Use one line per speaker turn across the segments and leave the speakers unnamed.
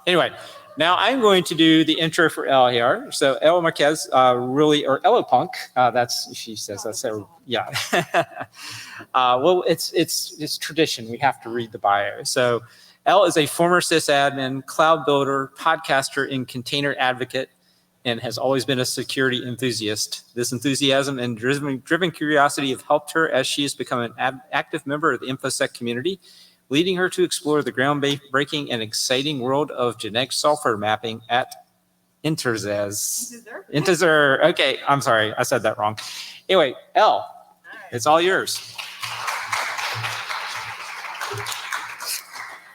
Anyway, now I'm going to do the intro for Ell here. So Ell Marquez, or Ella Punk, she says that's her, yeah. Well, it's tradition. We have to read the bio. So Ell is a former sysadmin, cloud builder, podcaster, and container advocate, and has always been a security enthusiast. This enthusiasm and driven curiosity have helped her as she has become an active member of the InfoSec community, leading her to explore the groundbreaking and exciting world of genetic software mapping at Intezer. Okay, I'm sorry, I said that wrong. Anyway, Ell, it's all yours.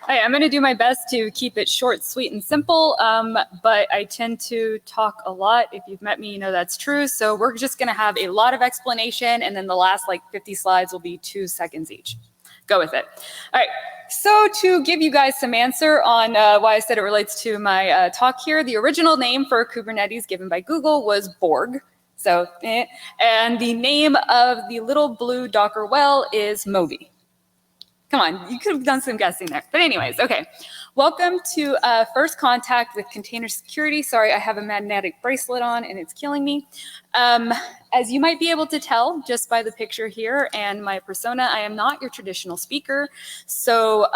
Hi, I'm going to do my best to keep it short, sweet, and simple, but I tend to talk a lot. If you've met me, you know that's true. So we're just going to have a lot of explanation, and then the last 50 slides will be 2 seconds each. Go with it. All right, so to give you guys some answer on why I said it relates to my talk here, the original name for Kubernetes given by Google was Borg. So, and the name of the little blue Docker well is Moby. Come on, you could have done some guessing there. But anyways, okay. Welcome to First Contact with Container Security. Sorry, I have a magnetic bracelet on and it's killing me. As you might be able to tell just by the picture here and my persona, I am not your traditional speaker. So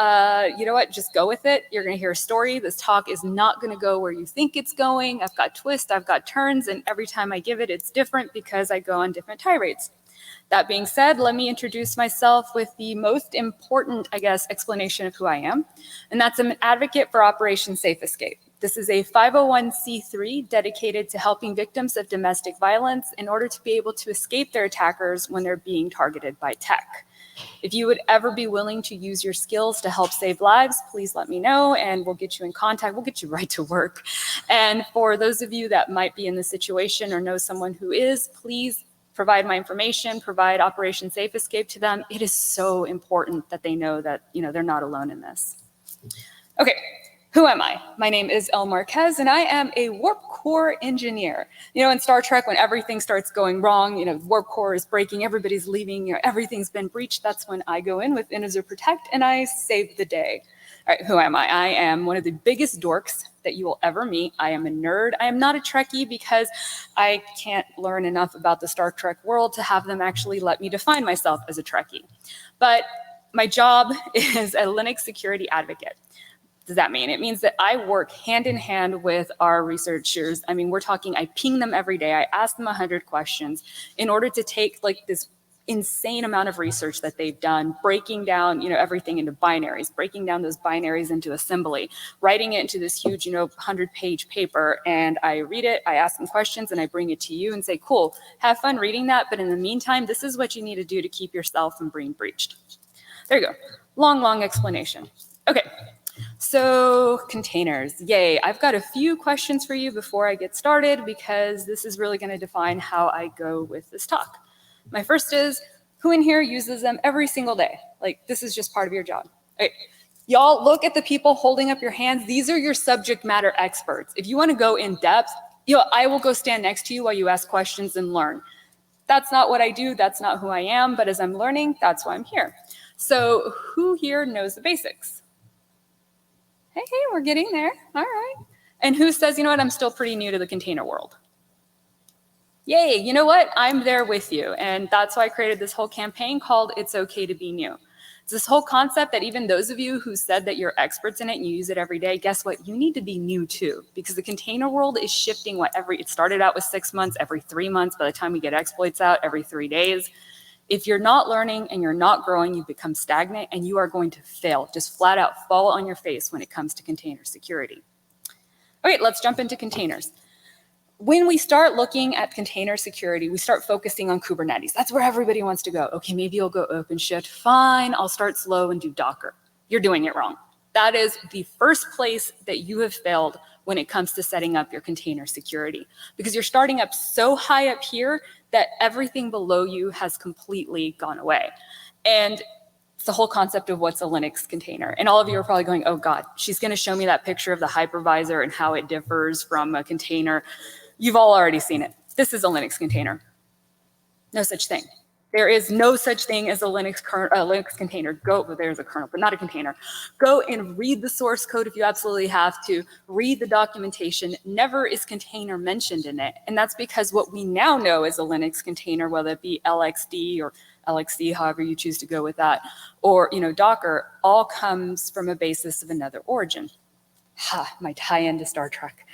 you know what, just go with it. You're gonna hear a story. This talk is not gonna go where you think it's going. I've got twists, I've got turns, and every time I give it, it's different because I go on different tirades. That being said, let me introduce myself with the most important, I guess, explanation of who I am, and that's I'm an advocate for Operation Safe Escape. This is a 501c3 dedicated to helping victims of domestic violence in order to be able to escape their attackers when they're being targeted by tech. If you would ever be willing to use your skills to help save lives, please let me know and we'll get you in contact. We'll get you right to work. And for those of you that might be in this situation or know someone who is, please provide my information, provide Operation Safe Escape to them. It is so important that they know that they're not alone in this. Okay, who am I? My name is Ell Marquez, and I am a warp core engineer. In Star Trek, when everything starts going wrong, warp core is breaking, everybody's leaving, everything's been breached. That's when I go in with Azure Protect and I save the day. All right, who am I? I am one of the biggest dorks that you will ever meet. I am a nerd. I am not a Trekkie because I can't learn enough about the Star Trek world to have them actually let me define myself as a Trekkie. But my job is a Linux security advocate. What does that mean? It means that I work hand in hand with our researchers. I mean, we're talking, I ping them every day. I ask them 100 questions in order to take this insane amount of research that they've done, breaking down, everything into binaries, breaking down those binaries into assembly, writing it into this huge, 100-page paper. And I read it, I ask them questions, and I bring it to you and say, cool, have fun reading that. But in the meantime, this is what you need to do to keep yourself from being breached. There you go. Long explanation. Okay. So containers, yay. I've got a few questions for you before I get started because this is really going to define how I go with this talk. My first is, who in here uses them every single day? This is just part of your job. Right. Y'all look at the people holding up your hands. These are your subject matter experts. If you want to go in depth, I will go stand next to you while you ask questions and learn. That's not what I do. That's not who I am. But as I'm learning, that's why I'm here. So who here knows the basics? Hey, we're getting there. All right. And who says, I'm still pretty new to the container world? Yay, you know what? I'm there with you. And that's why I created this whole campaign called It's Okay to Be New. It's this whole concept that even those of you who said that you're experts in it and you use it every day, guess what? You need to be new too, because the container world is shifting it started out with 6 months, every 3 months. By the time we get exploits out, every 3 days. If you're not learning and you're not growing, you become stagnant and you are going to fail, just flat out fall on your face when it comes to container security. Okay, let's jump into containers. When we start looking at container security, we start focusing on Kubernetes. That's where everybody wants to go. Okay, maybe you'll go OpenShift. Fine, I'll start slow and do Docker. You're doing it wrong. That is the first place that you have failed when it comes to setting up your container security, because you're starting up so high up here that everything below you has completely gone away. And it's the whole concept of what's a Linux container. And all of you are probably going, oh God, she's gonna show me that picture of the hypervisor and how it differs from a container. You've all already seen it. This is a Linux container. No such thing. There is no such thing as a Linux container. Go, but there's a kernel, but not a container. Go and read the source code if you absolutely have to. Read the documentation. Never is container mentioned in it. And that's because what we now know as a Linux container, whether it be LXD or LXC, however you choose to go with that, or Docker, all comes from a basis of another origin. My tie-in to Star Trek.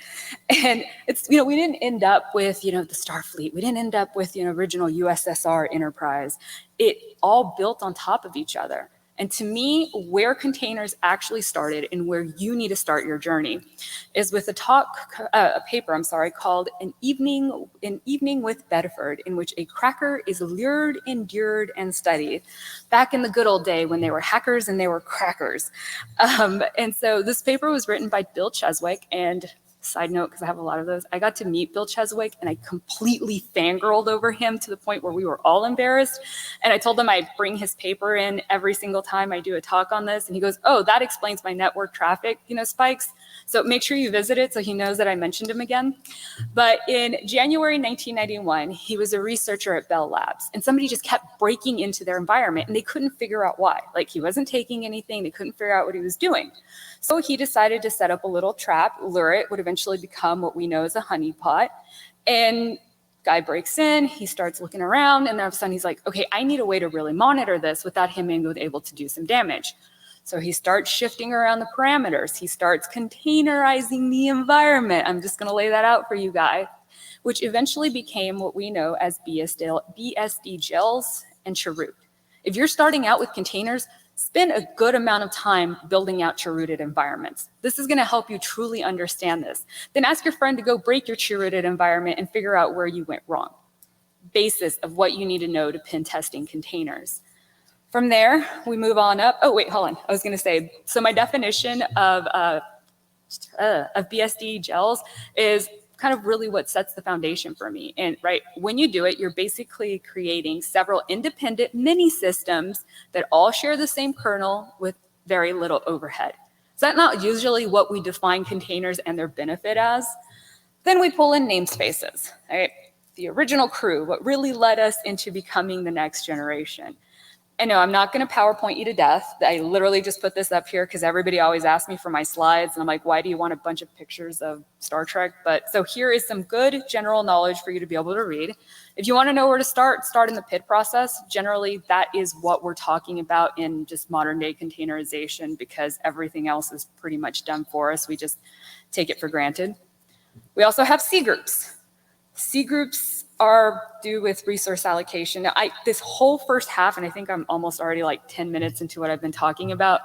And it's, we didn't end up with, the Starfleet. We didn't end up with, original USSR Enterprise. It all built on top of each other. And to me, where containers actually started and where you need to start your journey is with a paper called An Evening with Bedford, in which a cracker is lured, endured, and studied. Back in the good old day when they were hackers and they were crackers. And so this paper was written by Bill Cheswick, and side note, because I have a lot of those, I got to meet Bill Cheswick and I completely fangirled over him to the point where we were all embarrassed. And I told him I'd bring his paper in every single time I do a talk on this. And he goes, oh, that explains my network traffic, spikes. So make sure you visit it so he knows that I mentioned him again. But in January 1991, he was a researcher at Bell Labs, and somebody just kept breaking into their environment and they couldn't figure out why. Like, he wasn't taking anything, they couldn't figure out what he was doing. So he decided to set up a little trap, lure it, would eventually become what we know as a honeypot. And guy breaks in, he starts looking around, and then all of a sudden he's like, okay, I need a way to really monitor this without him being able to do some damage. So he starts shifting around the parameters. He starts containerizing the environment. I'm just gonna lay that out for you guys, which eventually became what we know as BSD gels and Chroot. If you're starting out with containers, spend a good amount of time building out Chrooted environments. This is gonna help you truly understand this. Then ask your friend to go break your Chrooted environment and figure out where you went wrong. Basis of what you need to know to pen testing containers. From there, we move on up. Oh, wait, hold on. I was gonna say, so my definition of BSD gels is kind of really what sets the foundation for me. And when you do it, you're basically creating several independent mini systems that all share the same kernel with very little overhead. Is that not usually what we define containers and their benefit as? Then we pull in namespaces, right? The original crew, what really led us into becoming the next generation. I know I'm not going to PowerPoint you to death. I literally just put this up here because everybody always asks me for my slides. And I'm like, why do you want a bunch of pictures of Star Trek? But so here is some good general knowledge for you to be able to read. If you want to know where to start in the PID process. Generally, that is what we're talking about in just modern day containerization, because everything else is pretty much done for us. We just take it for granted. We also have C groups. C groups are due with resource allocation. Now, this whole first half, and I think I'm almost already like 10 minutes into what I've been talking about,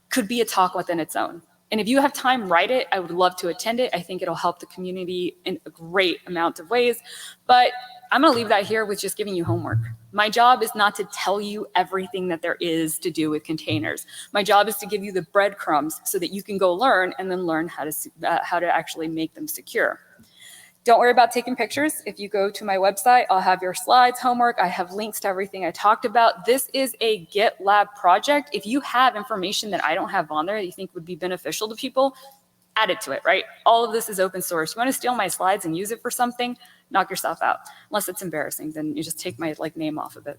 could be a talk within its own. And if you have time, write it. I would love to attend it. I think it'll help the community in a great amount of ways. But I'm gonna leave that here with just giving you homework. My job is not to tell you everything that there is to do with containers. My job is to give you the breadcrumbs so that you can go learn and then learn how to actually make them secure. Don't worry about taking pictures. If you go to my website, I'll have your slides, homework. I have links to everything I talked about. This is a GitLab project. If you have information that I don't have on there that you think would be beneficial to people, add it to it, right? All of this is open source. You want to steal my slides and use it for something, knock yourself out. Unless it's embarrassing, then you just take my name off of it.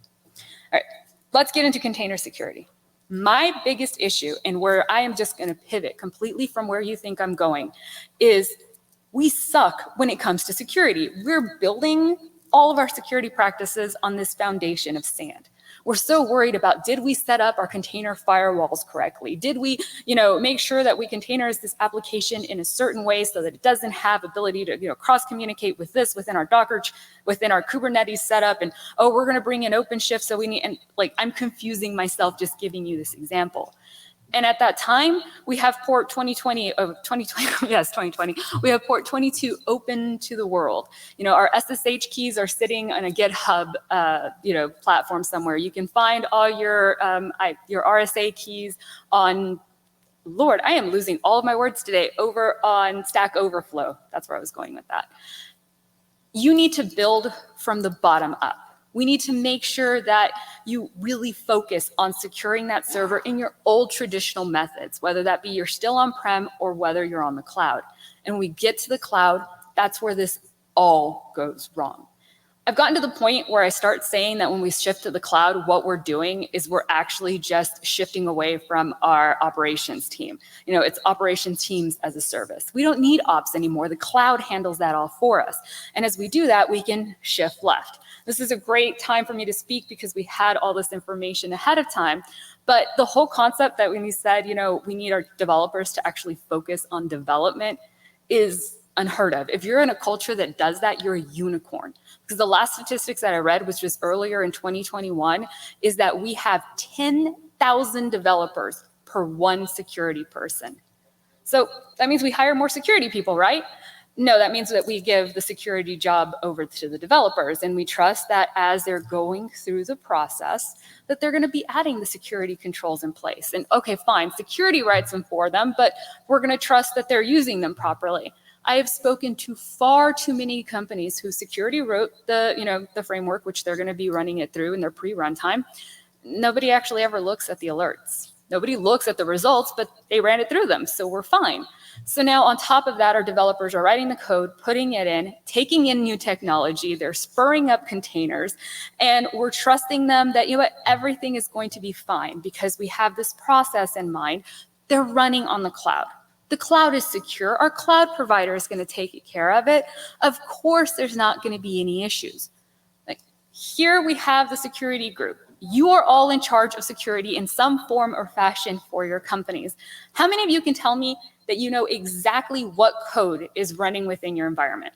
All right, let's get into container security. My biggest issue, and where I am just going to pivot completely from where you think I'm going, is we suck when it comes to security. We're building all of our security practices on this foundation of sand. We're so worried about, did we set up our container firewalls correctly? Did we, make sure that we containerize this application in a certain way so that it doesn't have ability to, cross-communicate with this within our Docker, within our Kubernetes setup, and oh, we're gonna bring in OpenShift, so we need, and I'm confusing myself just giving you this example. And at that time, we have port 2020, yes, 2020. We have port 22 open to the world. Our SSH keys are sitting on a GitHub, platform somewhere. You can find all your RSA keys on, Lord, I am losing all of my words today, over on Stack Overflow. That's where I was going with that. You need to build from the bottom up. We need to make sure that you really focus on securing that server in your old traditional methods, whether that be you're still on-prem or whether you're on the cloud. And when we get to the cloud, that's where this all goes wrong. I've gotten to the point where I start saying that when we shift to the cloud, what we're doing is we're actually just shifting away from our operations team. It's operations teams as a service. We don't need ops anymore. The cloud handles that all for us. And as we do that, we can shift left. This is a great time for me to speak because we had all this information ahead of time. But the whole concept that when we said, we need our developers to actually focus on development is unheard of. If you're in a culture that does that, you're a unicorn. Because the last statistics that I read, which was earlier in 2021, is that we have 10,000 developers per one security person. So that means we hire more security people, right? No, that means that we give the security job over to the developers, and we trust that as they're going through the process, that they're going to be adding the security controls in place. And okay, fine, security writes them for them, but we're going to trust that they're using them properly. I have spoken to far too many companies whose security wrote the framework, which they're going to be running it through in their pre-runtime. Nobody actually ever looks at the alerts. Nobody looks at the results, but they ran it through them, so we're fine. So now on top of that, our developers are writing the code, putting it in, taking in new technology, they're spurring up containers, and we're trusting them that everything is going to be fine because we have this process in mind. They're running on the cloud. The cloud is secure. Our cloud provider is going to take care of it. Of course, there's not going to be any issues. Like here we have the security group. You are all in charge of security in some form or fashion for your companies. How many of you can tell me that you know exactly what code is running within your environment?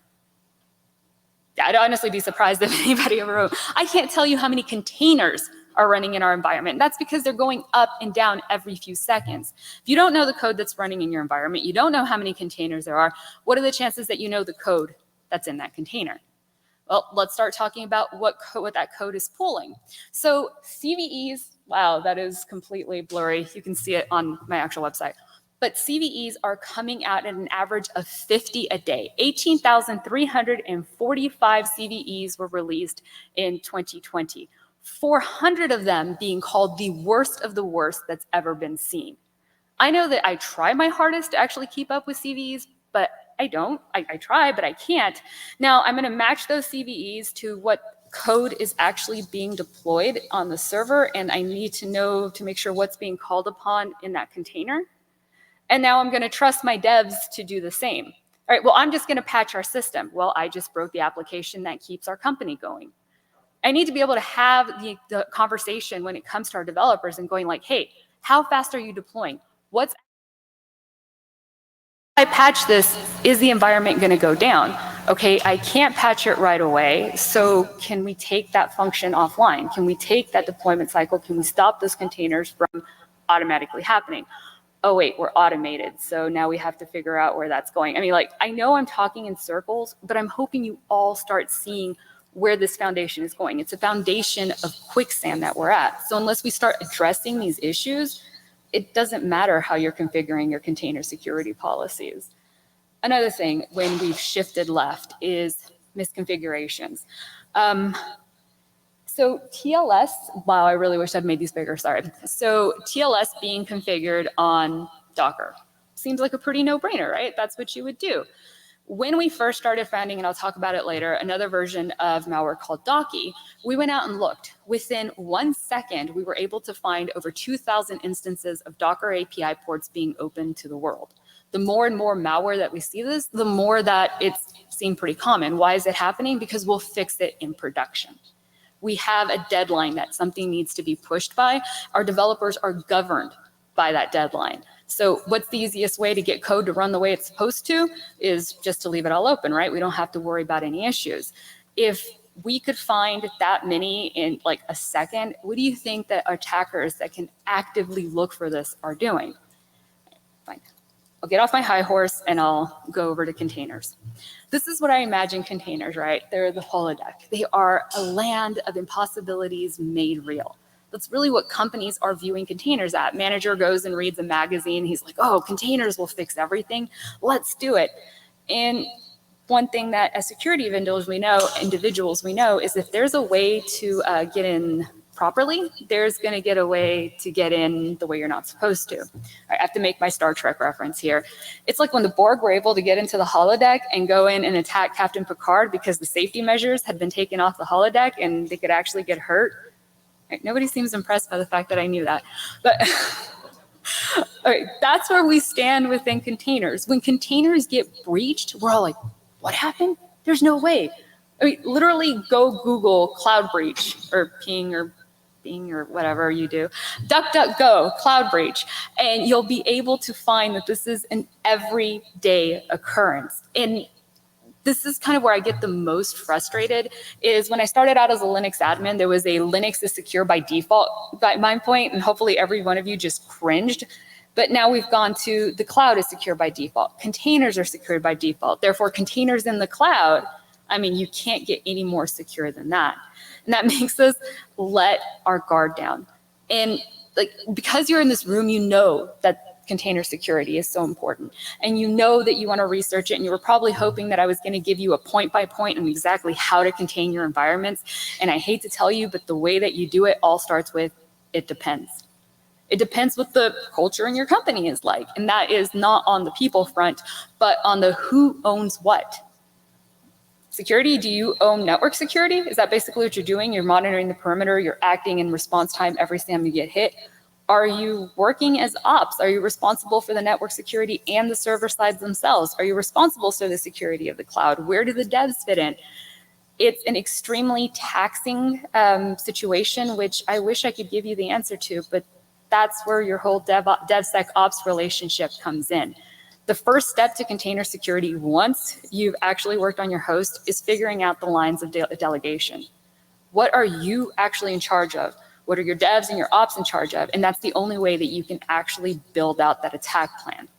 I'd honestly be surprised if anybody ever wrote. I can't tell you how many containers are running in our environment. That's because they're going up and down every few seconds. If you don't know the code that's running in your environment, you don't know how many containers there are, what are the chances that you know the code that's in that container? Well, let's start talking about what that code is pulling. So CVEs, wow, that is completely blurry. You can see it on my actual website. But CVEs are coming out at an average of 50 a day. 18,345 CVEs were released in 2020. 400 of them being called the worst of the worst that's ever been seen. I know that I try my hardest to actually keep up with CVEs, but I don't. I try, but I can't. Now, I'm going to match those CVEs to what code is actually being deployed on the server, and I need to know to make sure what's being called upon in that container. And now I'm going to trust my devs to do the same. All right, well, I'm just going to patch our system. Well, I just broke the application that keeps our company going. I need to be able to have the conversation when it comes to our developers and going like, hey, how fast are you deploying? If I patch this, is the environment going to go down? Okay, I can't patch it right away. So can we take that function offline? Can we take that deployment cycle? Can we stop those containers from automatically happening? Oh, wait, we're automated. So now we have to figure out where that's going. I mean, I know I'm talking in circles, but I'm hoping you all start seeing where this foundation is going. It's a foundation of quicksand that we're at. So unless we start addressing these issues, it doesn't matter how you're configuring your container security policies. Another thing when we've shifted left is misconfigurations. So TLS, wow, I really wish I'd made these bigger, sorry. So TLS being configured on Docker seems like a pretty no-brainer, right? That's what you would do. When we first started finding, and I'll talk about it later, another version of malware called Docky, we went out and looked. Within 1 second, we were able to find over 2,000 instances of Docker API ports being open to the world. The more and more malware that we see this, the more that it's seen pretty common. Why is it happening? Because we'll fix it in production. We have a deadline that something needs to be pushed by. Our developers are governed by that deadline. So what's the easiest way to get code to run the way it's supposed to is just to leave it all open, right? We don't have to worry about any issues. If we could find that many in like a second, what do you think that attackers that can actively look for this are doing? Fine. I'll get off my high horse and I'll go over to containers. This is what I imagine containers, right? They're the holodeck. They are a land of impossibilities made real. That's really what companies are viewing containers at. Manager goes and reads a magazine. He's like, oh, containers will fix everything. Let's do it. And one thing that as security individuals we know is if there's a way to get in properly, there's going to get a way to get in the way you're not supposed to. I have to make my Star Trek reference here. It's like when the Borg were able to get into the holodeck and go in and attack Captain Picard because the safety measures had been taken off the holodeck and they could actually get hurt. Nobody seems impressed by the fact that I knew that. But all right, that's where we stand within containers. When containers get breached, we're all like, what happened? There's no way. I mean, literally go Google cloud breach or ping or Bing or whatever you do, DuckDuckGo, cloud breach, and you'll be able to find that this is an everyday occurrence. And this is kind of where I get the most frustrated is when I started out as a Linux admin, there was a Linux is secure by default by my point, and hopefully every one of you just cringed. But now we've gone to the cloud is secure by default. Containers are secured by default. Therefore, containers in the cloud, I mean, you can't get any more secure than that. And that makes us let our guard down. And like, because you're in this room, you know that container security is so important. And you know that you want to research it. And you were probably hoping that I was going to give you a point by point on exactly how to contain your environments. And I hate to tell you, but the way that you do it all starts with, it depends. It depends what the culture in your company is like. And that is not on the people front, but on the who owns what. Security, do you own network security? Is that basically what you're doing? You're monitoring the perimeter, you're acting in response time every time you get hit. Are you working as ops? Are you responsible for the network security and the server sides themselves? Are you responsible for the security of the cloud? Where do the devs fit in? It's an extremely taxing situation, which I wish I could give you the answer to, but that's where your whole DevSecOps relationship comes in. The first step to container security, once you've actually worked on your host, is figuring out the lines of delegation. What are you actually in charge of? What are your devs and your ops in charge of? And that's the only way that you can actually build out that attack plan.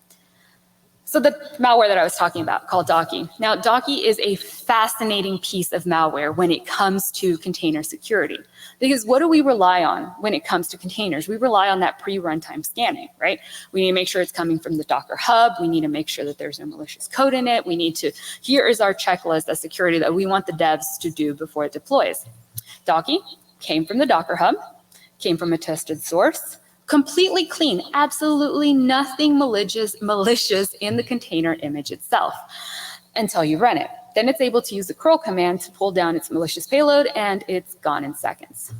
So the malware that I was talking about, called Docky. Now, Docky is a fascinating piece of malware when it comes to container security. Because what do we rely on when it comes to containers? We rely on that pre-runtime scanning, right? We need to make sure it's coming from the Docker hub. We need to make sure that there's no malicious code in it. We need to, here is our checklist of security that we want the devs to do before it deploys. Docky came from the Docker hub, came from a tested source, completely clean, absolutely nothing malicious in the container image itself until you run it. Then it's able to use the curl command to pull down its malicious payload, and it's gone in seconds.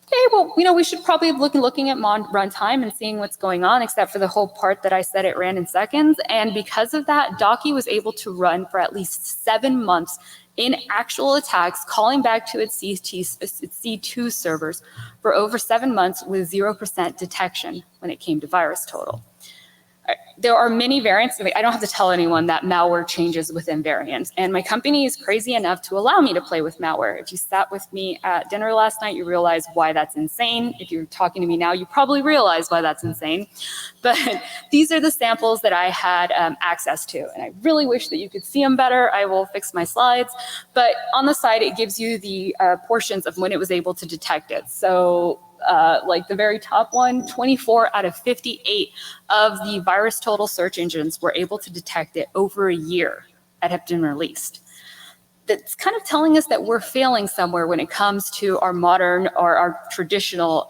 Okay, well, we should probably be looking at runtime and seeing what's going on, except for the whole part that I said it ran in seconds. And because of that, Docky was able to run for at least 7 months in actual attacks, calling back to its C2 servers for over 7 months with 0% detection when it came to virus total. There are many variants. I don't have to tell anyone that malware changes within variants. And my company is crazy enough to allow me to play with malware. If you sat with me at dinner last night, you realize why that's insane. If you're talking to me now, you probably realize why that's insane. But these are the samples that I had access to. And I really wish that you could see them better. I will fix my slides. But on the side, it gives you the portions of when it was able to detect it. So like the very top one, 24 out of 58 of the virus total search engines were able to detect it over a year that have been released. That's kind of telling us that we're failing somewhere when it comes to our modern or our traditional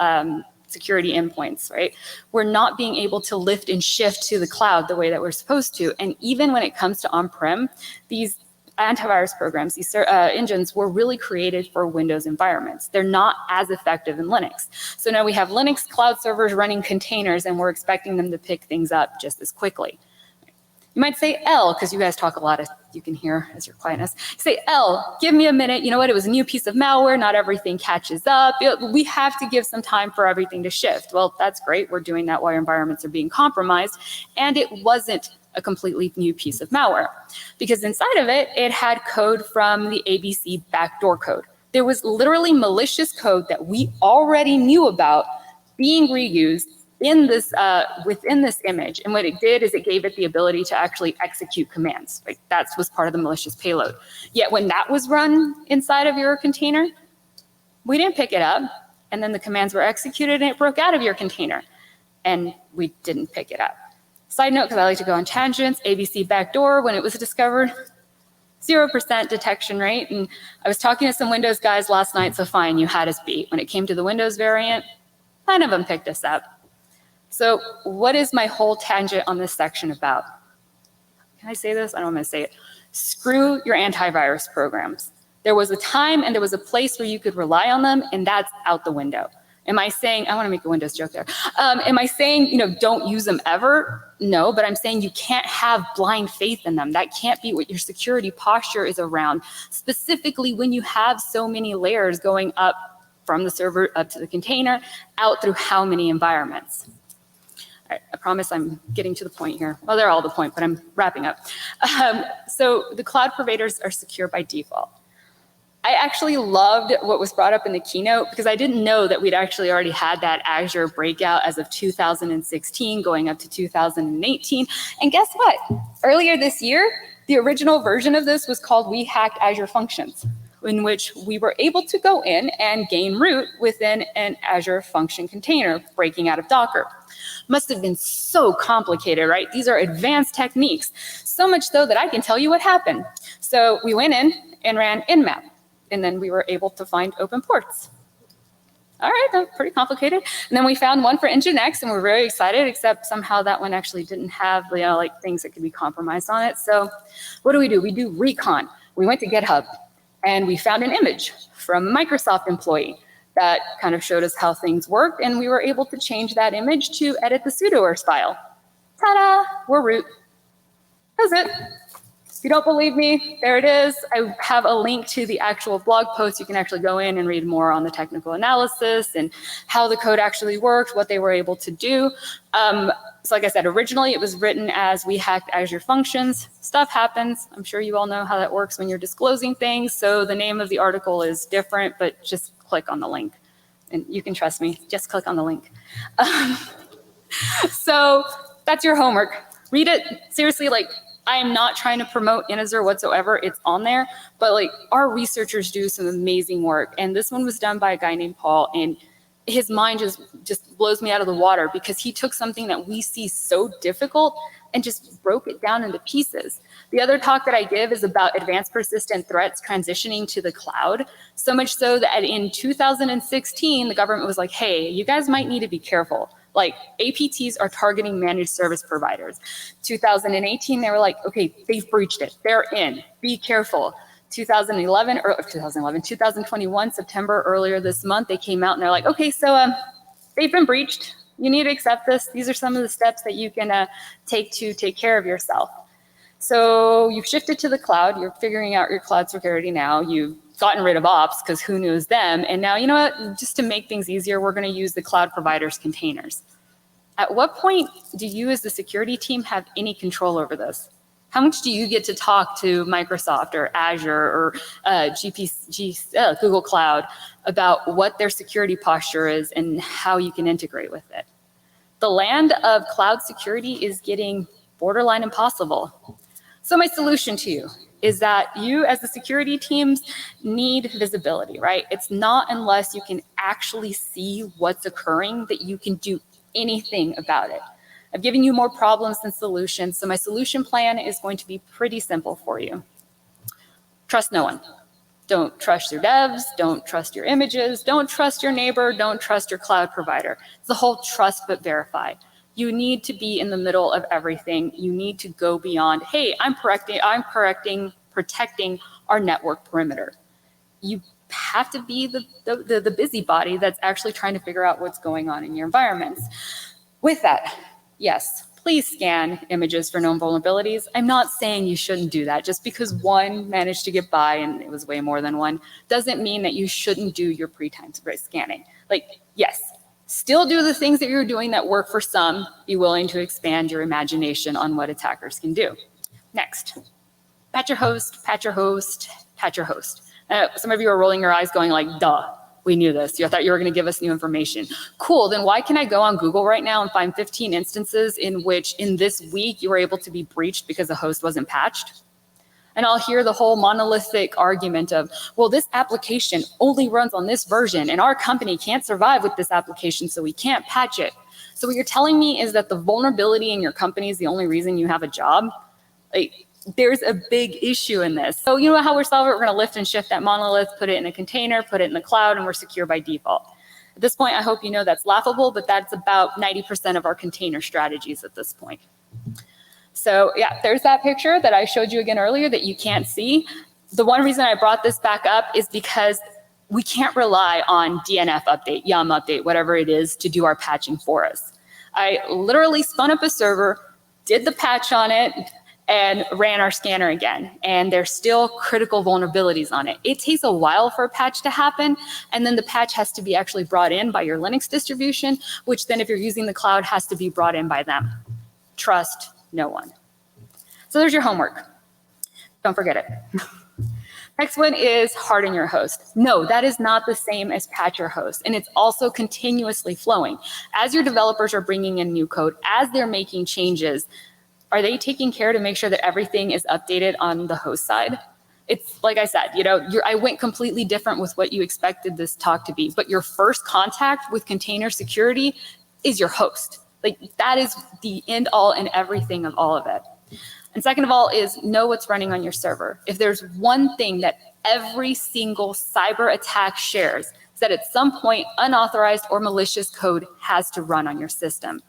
security endpoints, right? We're not being able to lift and shift to the cloud the way that we're supposed to. And even when it comes to on-prem, these antivirus programs, these engines were really created for Windows environments. They're not as effective in Linux. So now we have Linux cloud servers running containers, and we're expecting them to pick things up just as quickly. You might say, Ell, because you guys talk a lot, as you can hear as your quietness. You say, Ell, give me a minute. You know what? It was a new piece of malware. Not everything catches up. We have to give some time for everything to shift. Well, that's great. We're doing that while your environments are being compromised. And it wasn't a completely new piece of malware, because inside of it, it had code from the ACBackdoor code. There was literally malicious code that we already knew about being reused in this within this image. And what it did is it gave it the ability to actually execute commands. Right? That was part of the malicious payload. Yet when that was run inside of your container, we didn't pick it up. And then the commands were executed and it broke out of your container. And we didn't pick it up. Side note, because I like to go on tangents, ACBackdoor, when it was discovered, 0% detection rate. And I was talking to some Windows guys last night, so fine, you had us beat. When it came to the Windows variant, none of them picked us up. So what is my whole tangent on this section about? Can I say this? I don't want to say it. Screw your antivirus programs. There was a time and there was a place where you could rely on them, and that's out the window. Am I saying, I want to make a Windows joke there. Am I saying, don't use them ever? No, but I'm saying you can't have blind faith in them. That can't be what your security posture is around, specifically when you have so many layers going up from the server up to the container, out through how many environments. All right, I promise I'm getting to the point here. Well, they're all the point, but I'm wrapping up. So the cloud providers are secure by default. I actually loved what was brought up in the keynote because I didn't know that we'd actually already had that Azure breakout as of 2016 going up to 2018. And guess what? Earlier this year, the original version of this was called We Hacked Azure Functions, in which we were able to go in and gain root within an Azure function container breaking out of Docker. Must have been so complicated, right? These are advanced techniques, so much so that I can tell you what happened. So we went in and ran nmap. And then we were able to find open ports. All right, that's pretty complicated. And then we found one for Nginx, and we're very excited, except somehow that one actually didn't have like things that could be compromised on it. So what do? We do recon. We went to GitHub, and we found an image from a Microsoft employee that kind of showed us how things worked, and we were able to change that image to edit the sudoers file. Ta-da, we're root. That's it. If you don't believe me, there it is. I have a link to the actual blog post. You can actually go in and read more on the technical analysis and how the code actually worked, what they were able to do. So like I said, originally it was written as We Hacked Azure Functions. Stuff happens. I'm sure you all know how that works when you're disclosing things. So the name of the article is different, but just click on the link. And you can trust me, just click on the link. So that's your homework. Read it. Seriously, I am not trying to promote Azure whatsoever. It's on there. But our researchers do some amazing work. And this one was done by a guy named Paul. And his mind just blows me out of the water because he took something that we see so difficult and just broke it down into pieces. The other talk that I give is about advanced persistent threats transitioning to the cloud. So much so that in 2016, the government was like, hey, you guys might need to be careful. APTs are targeting managed service providers. 2018, they were like, okay, they've breached it. They're in. Be careful. 2021, September, earlier this month, they came out and they're like, okay, so they've been breached. You need to accept this. These are some of the steps that you can take to take care of yourself. So you've shifted to the cloud. You're figuring out your cloud security now. You've gotten rid of ops because who knows them. And now, you know what, just to make things easier, we're going to use the cloud providers' containers. At what point do you as the security team have any control over this? How much do you get to talk to Microsoft or Azure or Google Cloud about what their security posture is and how you can integrate with it? The land of cloud security is getting borderline impossible. So my solution to you is that you as the security teams need visibility, right? It's not unless you can actually see what's occurring that you can do anything about it. I've given you more problems than solutions, so my solution plan is going to be pretty simple for you. Trust no one. Don't trust your devs, don't trust your images, don't trust your neighbor, don't trust your cloud provider. It's the whole trust but verify. You need to be in the middle of everything. You need to go beyond, hey, I'm protecting our network perimeter. You have to be the busybody that's actually trying to figure out what's going on in your environments. With that, yes, please scan images for known vulnerabilities. I'm not saying you shouldn't do that. Just because one managed to get by, and it was way more than one, doesn't mean that you shouldn't do your pre-time scanning. Yes, still do the things that you're doing that work for some. Be willing to expand your imagination on what attackers can do. Next, patch your host, patch your host, patch your host. Some of you are rolling your eyes going duh, we knew this. You thought you were going to give us new information. Cool, then why can I go on Google right now and find 15 instances in which in this week you were able to be breached because the host wasn't patched? And I'll hear the whole monolithic argument of, well, this application only runs on this version and our company can't survive with this application, so we can't patch it. So what you're telling me is that the vulnerability in your company is the only reason you have a job? there's a big issue in this. So you know how we're solving it? We're going to lift and shift that monolith, put it in a container, put it in the cloud, and we're secure by default. At this point, I hope you know that's laughable, but that's about 90% of our container strategies at this point. So yeah, there's that picture that I showed you again earlier that you can't see. The one reason I brought this back up is because we can't rely on DNF update, yum update, whatever it is, to do our patching for us. I literally spun up a server, did the patch on it, and ran our scanner again. And there's still critical vulnerabilities on it. It takes a while for a patch to happen, and then the patch has to be actually brought in by your Linux distribution, which then if you're using the cloud has to be brought in by them. Trust no one. So there's your homework. Don't forget it. Next one is harden your host. No, that is not the same as patch your host, and it's also continuously flowing. As your developers are bringing in new code, as they're making changes, are they taking care to make sure that everything is updated on the host side? It's like I said, I went completely different with what you expected this talk to be, but your first contact with container security is your host. Like that is the end all and everything of all of it. And second of all is know what's running on your server. If there's one thing that every single cyber attack shares, is that at some point unauthorized or malicious code has to run on your system.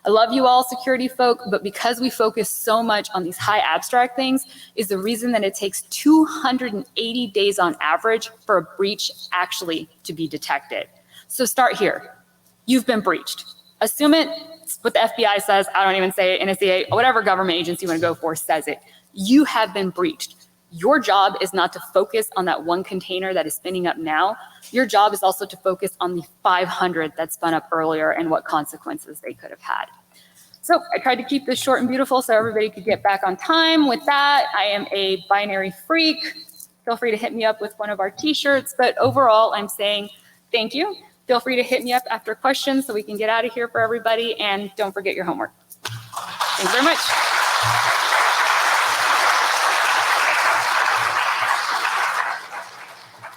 I love you all security folk, but because we focus so much on these high abstract things is the reason that it takes 280 days on average for a breach actually to be detected. So start here. You've been breached. Assume it. What the FBI says, I don't even say it, NSA, whatever government agency you want to go for says it. You have been breached. Your job is not to focus on that one container that is spinning up now. Your job is also to focus on the 500 that spun up earlier and what consequences they could have had. So I tried to keep this short and beautiful so everybody could get back on time. With that, I am a binary freak. Feel free to hit me up with one of our t-shirts, but overall I'm saying thank you. Feel free to hit me up after questions so we can get out of here for everybody, and don't forget your homework. Thanks very much.